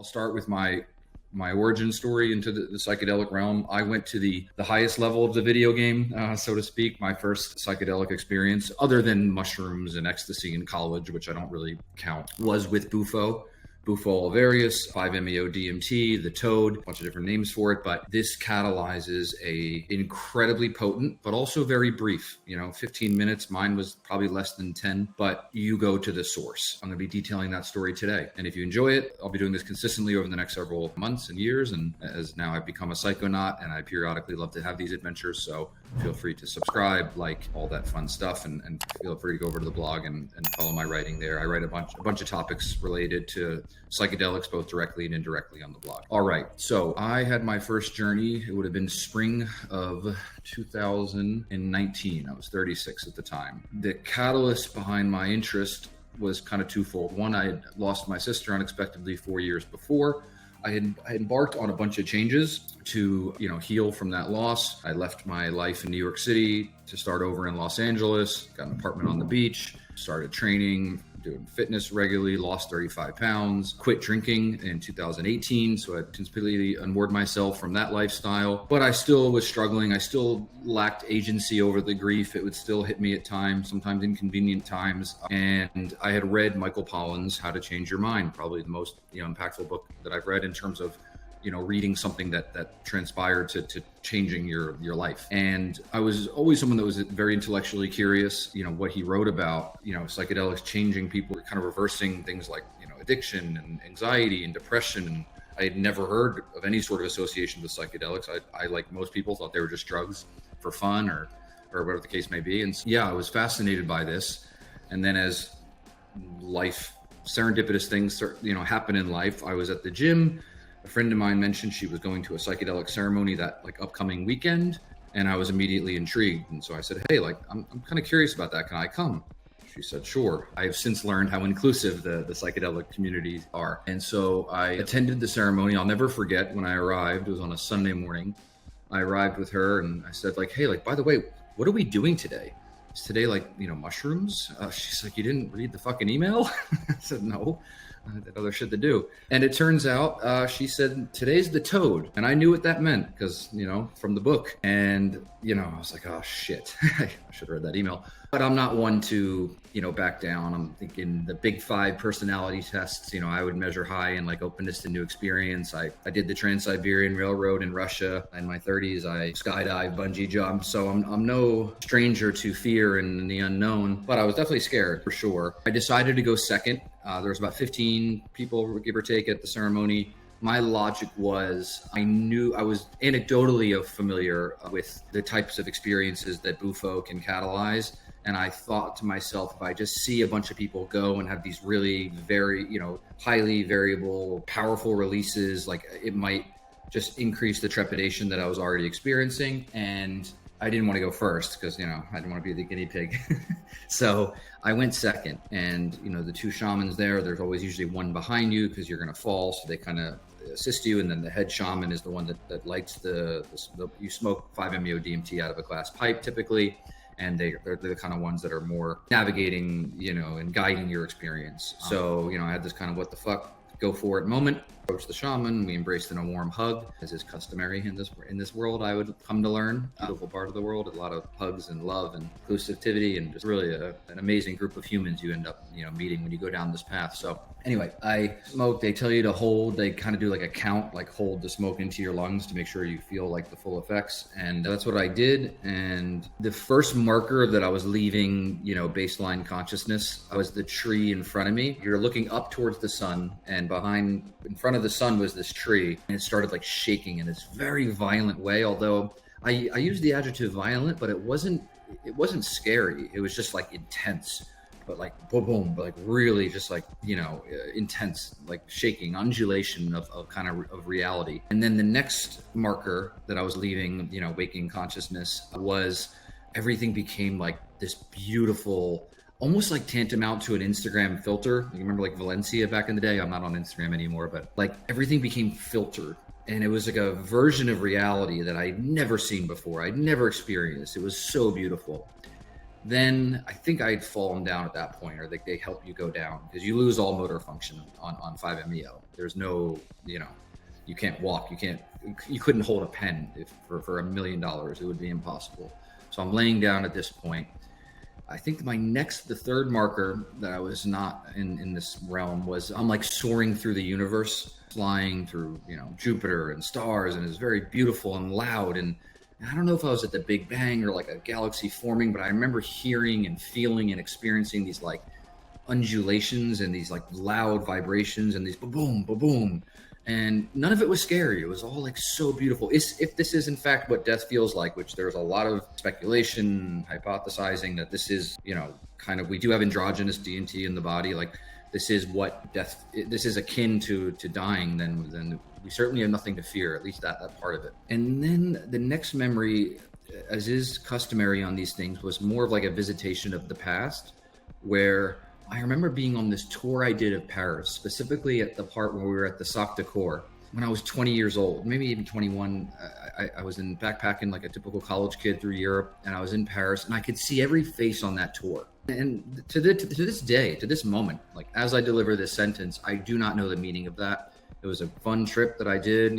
start with my origin story into the psychedelic realm. I went to the highest level of the video game, so to speak. My first psychedelic experience, other than mushrooms and ecstasy in college, which I don't really count, was with Bufo. Bufo alvarius, 5-MeO-DMT, the toad, a bunch of different names for it, but this catalyzes a incredibly potent, but also very brief, 15 minutes. Mine was probably less than 10, but you go to the source. I'm going to be detailing that story today. And if you enjoy it, I'll be doing this consistently over the next several months and years. And as now I've become a psychonaut and I periodically love to have these adventures. So feel free to subscribe, like all that fun stuff, and feel free to go over to the blog and follow my writing there. I write a bunch of topics related to psychedelics, both directly and indirectly on the blog. All right. So I had my first journey. It would have been spring of 2019. I was 36 at the time. The catalyst behind my interest was kind of twofold. One, I had lost my sister unexpectedly 4 years before. I had embarked on a bunch of changes to, heal from that loss. I left my life in New York City to start over in Los Angeles, got an apartment on the beach, started training, doing fitness regularly, lost 35 pounds, quit drinking in 2018. So I completely unmoored myself from that lifestyle, but I still was struggling. I still lacked agency over the grief. It would still hit me at times, sometimes inconvenient times. And I had read Michael Pollan's How to Change Your Mind, probably the most impactful book that I've read in terms of reading something that transpired to changing your life. And I was always someone that was very intellectually curious, what he wrote about, psychedelics changing people, kind of reversing things like, addiction and anxiety and depression. And I had never heard of any sort of association with psychedelics. I like most people, thought they were just drugs for fun or whatever the case may be. And I was fascinated by this. And then as life, serendipitous things, happen in life, I was at the gym. A friend of mine mentioned she was going to a psychedelic ceremony that upcoming weekend, and I was immediately intrigued. And so I said, hey, I'm kind of curious about that. Can I come? She said, sure. I have since learned how inclusive the psychedelic communities are. And so I attended the ceremony. I'll never forget when I arrived. It was on a Sunday morning. I arrived with her and I said, hey, by the way, what are we doing today? Is today mushrooms? She's like, you didn't read the fucking email? I said, no. I had other shit to do. And it turns out, she said, today's the toad. And I knew what that meant because, from the book. And, I was like, oh, shit. I should have read that email. But I'm not one to, back down. I'm thinking the big 5 personality tests, I would measure high in openness to new experience. I did the Trans-Siberian Railroad in Russia. In my 30s, I skydived, bungee jumped. So I'm no stranger to fear and the unknown, but I was definitely scared for sure. I decided to go second. There was about 15 people, give or take, at the ceremony. My logic was, I knew I was anecdotally familiar with the types of experiences that Bufo can catalyze. And I thought to myself, if I just see a bunch of people go and have these really very, highly variable, powerful releases, it might just increase the trepidation that I was already experiencing. And I didn't want to go first because, I didn't want to be the guinea pig. So I went second. And, the 2 shamans there's always usually one behind you because you're going to fall. So they kind of assist you. And then the head shaman is the one that lights you smoke 5-MeO-DMT out of a glass pipe typically. And they're the kind of ones that are more navigating, and guiding your experience. So, I had this kind of what the fuck, go for it moment. Approached the shaman. We embraced in a warm hug, as is customary in this world. I would come to learn, beautiful part of the world, a lot of hugs and love and inclusivity, and just really an amazing group of humans you end up, meeting when you go down this path. So anyway, I smoked. They tell you to hold. They kind of do a count, hold the smoke into your lungs to make sure you feel the full effects. And that's what I did. And the first marker that I was leaving, baseline consciousness, was the tree in front of me. You're looking up towards the sun, and in front of the sun was this tree, and it started shaking in this very violent way. Although I used the adjective violent, but it wasn't scary. It was just intense, but boom, boom, really just intense, shaking, undulation of reality. And then the next marker that I was leaving, waking consciousness, was everything became this beautiful, almost tantamount to an Instagram filter. You remember Valencia back in the day? I'm not on Instagram anymore, but everything became filtered. And it was a version of reality that I'd never seen before. I'd never experienced. It was so beautiful. Then I think I had fallen down at that point, or they help you go down because you lose all motor function on 5-MeO. There's no, you can't walk, you couldn't hold a pen for $1 million. It would be impossible. So I'm laying down at this point. I think the third marker that I was not in this realm was I'm like soaring through the universe, flying through, Jupiter and stars, and it's very beautiful and loud. And I don't know if I was at the Big Bang or like a galaxy forming, but I remember hearing and feeling and experiencing these like undulations and these like loud vibrations and these ba-boom, ba-boom. And none of it was scary. It was all like so beautiful. If this is in fact what death feels like, which there's a lot of speculation, hypothesizing that this is, kind of, we do have androgenous DMT in the body. Like this is what this is akin to dying, then we certainly have nothing to fear, at least that part of it. And then the next memory, as is customary on these things, was more of like a visitation of the past, where I remember being on this tour I did of Paris, specifically at the part where we were at the Sac de Cour. When I was 20 years old, maybe even 21, I was in backpacking like a typical college kid through Europe, and I was in Paris, and I could see every face on that tour. And to this day, to this moment, like as I deliver this sentence, I do not know the meaning of that. It was a fun trip that I did,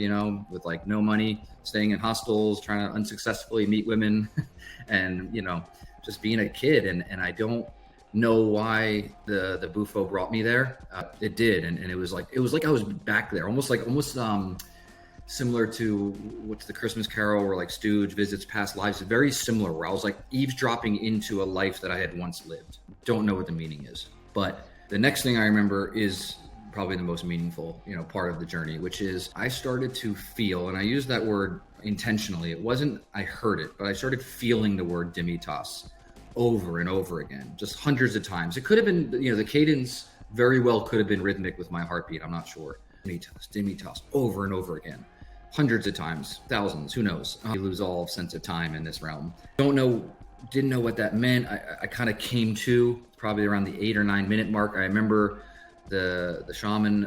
with like no money, staying in hostels, trying to unsuccessfully meet women, and just being a kid. And I don't know why the Bufo brought me there. It did, and it was like I was back there, almost similar to what's the Christmas Carol where like Stooge visits past lives. Very similar, where I was like eavesdropping into a life that I had once lived. Don't know what the meaning is, but the next thing I remember is probably the most meaningful, part of the journey, which is I started to feel, and I use that word intentionally. It wasn't I heard it, but I started feeling the word Dimitas over and over again, just hundreds of times. It could have been, the cadence very well could have been rhythmic with my heartbeat. I'm not sure. Dimitas, over and over again, hundreds of times, thousands, who knows? You lose all sense of time in this realm. Didn't know what that meant. I kind of came to probably around the 8 or 9 minute mark. I remember the shaman,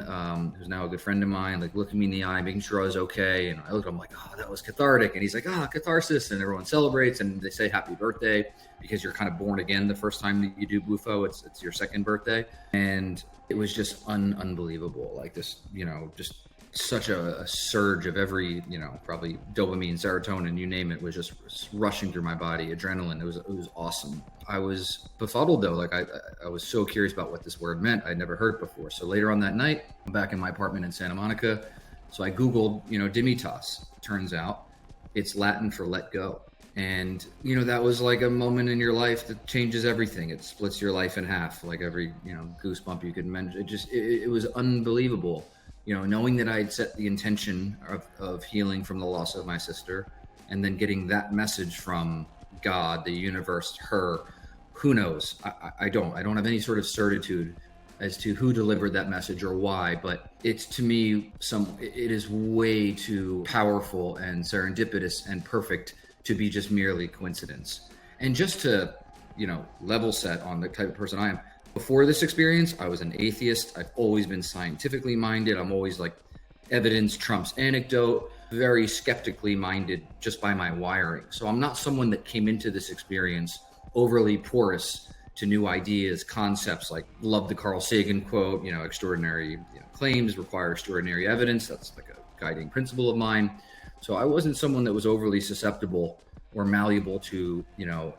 who's now a good friend of mine, like looking me in the eye, making sure I was okay. And I looked at him like, oh, that was cathartic. And he's like, catharsis. And everyone celebrates and they say happy birthday because you're kind of born again the first time that you do Bufo. It's your second birthday. And it was just unbelievable. Like this, just such a surge of every, probably dopamine, serotonin, you name it, was just rushing through my body. Adrenaline. It was awesome. I was befuddled though. Like I was so curious about what this word meant. I'd never heard it before. So later on that night, I'm back in my apartment in Santa Monica. So I Googled, Dimitas. Turns out it's Latin for let go. And, that was like a moment in your life that changes everything. It splits your life in half, like every, goosebump you could mention. It was unbelievable. Knowing that I had set the intention of healing from the loss of my sister, and then getting that message from God, the universe, her, who knows? I don't have any sort of certitude as to who delivered that message or why, but it's, to me, it is way too powerful and serendipitous and perfect to be just merely coincidence. And just to, level set on the type of person I am, before this experience, I was an atheist. I've always been scientifically minded. I'm always like evidence trumps anecdote, very skeptically minded just by my wiring. So I'm not someone that came into this experience overly porous to new ideas, concepts, like love the Carl Sagan quote, extraordinary claims require extraordinary evidence. That's like a guiding principle of mine. So I wasn't someone that was overly susceptible or malleable to,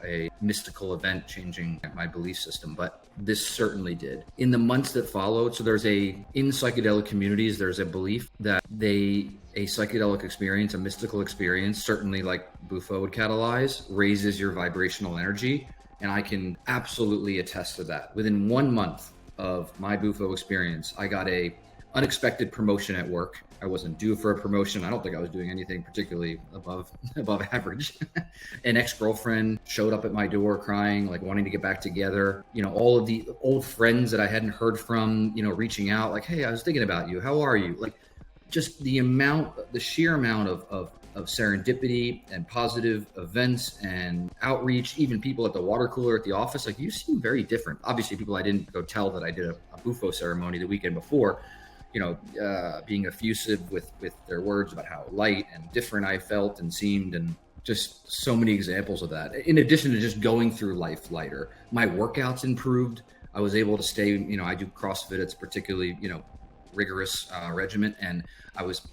a mystical event changing my belief system, but this certainly did. In the months that followed, so in psychedelic communities, there's a belief that a psychedelic experience, a mystical experience, certainly like Bufo would catalyze, raises your vibrational energy. And I can absolutely attest to that. Within 1 month of my Bufo experience, I got a unexpected promotion at work. I wasn't due for a promotion. I don't think I was doing anything particularly above average. An ex-girlfriend showed up at my door crying, like wanting to get back together. All of the old friends that I hadn't heard from, reaching out like, hey, I was thinking about you. How are you? Like just the sheer amount of serendipity and positive events and outreach, even people at the water cooler at the office, like, you seem very different. Obviously people I didn't go tell that I did a Bufo ceremony the weekend before, being effusive with their words about how light and different I felt and seemed. And just so many examples of that. In addition to just going through life lighter, my workouts improved. I was able to stay, I do CrossFit. It's particularly, rigorous regiment. And I was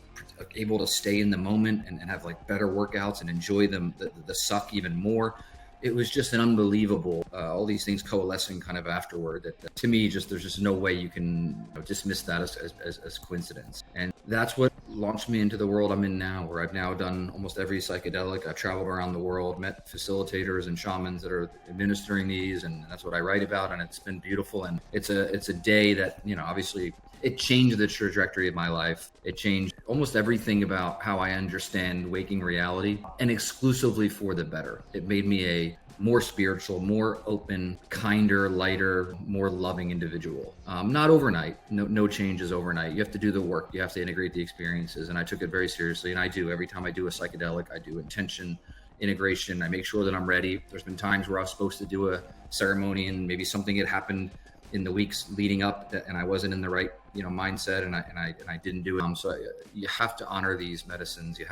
able to stay in the moment and have like better workouts and enjoy them, the suck even more. It was just an unbelievable, all these things coalescing kind of afterward that to me, there's just no way you can dismiss that as coincidence. And that's what launched me into the world I'm in now, where I've now done almost every psychedelic. I've traveled around the world, met facilitators and shamans that are administering these, and that's what I write about. And it's been beautiful. And it's a day that, obviously it changed the trajectory of my life. It changed almost everything about how I understand waking reality, and exclusively for the better. It made me a more spiritual, more open, kinder, lighter, more loving individual. Not overnight. No changes overnight. You have to do the work. You have to integrate the experiences. And I took it very seriously. And I do. Every time I do a psychedelic, I do intention, integration. I make sure that I'm ready. There's been times where I was supposed to do a ceremony and maybe something had happened in the weeks leading up and I wasn't in the right mindset and I didn't do it. So you have to honor these medicines. They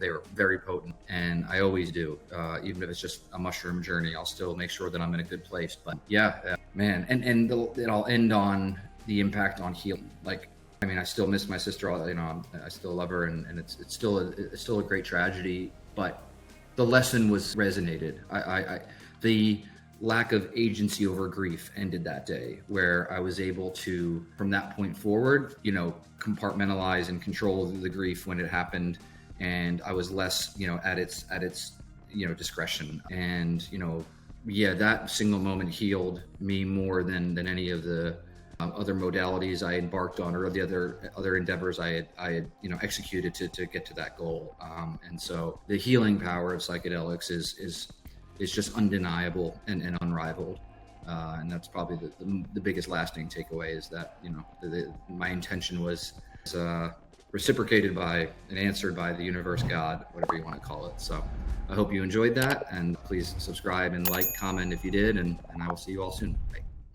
are very potent, and I always do. Even if it's just a mushroom journey, I'll still make sure that I'm in a good place. But man, and I'll end on the impact on healing. I still miss my sister. I still love her, and it's still a great tragedy. But the lesson was resonated. The lack of agency over grief ended that day, where I was able to, from that point forward, compartmentalize and control the grief when it happened. And I was less, at its discretion. And, that single moment healed me more than any of the other modalities I embarked on, or the other endeavors I had executed to get to that goal. And so the healing power of psychedelics is just undeniable and unrivaled. And that's probably the biggest lasting takeaway, is that, my intention was reciprocated by and answered by the universe, God, whatever you want to call it. So I hope you enjoyed that, and please subscribe and comment if you did, and I will see you all soon. Bye.